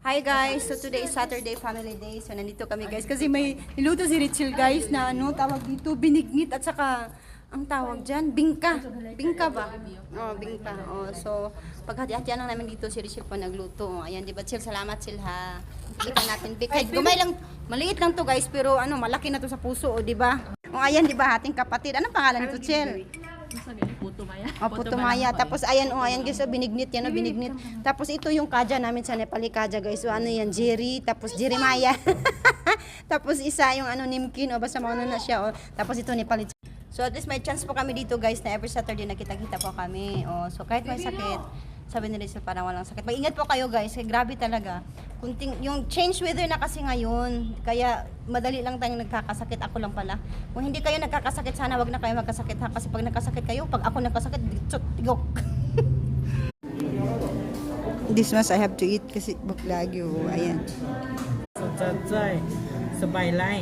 Hi guys! So today is Saturday Family Day. So nandito kami guys kasi may niluto si Richel guys na ano tawag dito, binignit at saka ang tawag dyan, bingka. Bingka ba? Oh, bingka. Oh, so paghati-hatian lang namin dito si Richel po nagluto. Oh, ayan, di ba Chil? Salamat Chil ha. Bigyan natin. Kahit gumay lang, maliit lang to guys pero ano, malaki na to sa puso, oh, di ba? Oh, ayan, di ba? Ating kapatid. Anong pangalan nito, Chil? Puto Maya. Oh, puto maya. Tapos ayan, oh, ayan guys, oh, binignit yan, oh, binignit. Tapos ito yung kaja namin sa Nepali kaja guys. So ano yan, Jerry, tapos Jeremiah. Tapos isa yung ano, Nimkin, oh, basta mauna na siya, oh. Tapos ito Nepali. So at least may chance po kami dito guys na every Saturday nakita-kita po kami. Oh, so kahit may sakit, sabi nila sila parang walang sakit. Mag-ingat po kayo guys, kasi grabe talaga. Kunting, yung change weather na kasi ngayon, kaya madali lang tayong nagkakasakit. Ako lang pala. Kung hindi kayo nagkakasakit, sana wag na kayo magkasakit ha. Kasi pag nagkasakit kayo, pag ako nagkasakit, tigok. This much I have to eat kasi baklagi. Oh, ayan. สนใจสบายไล่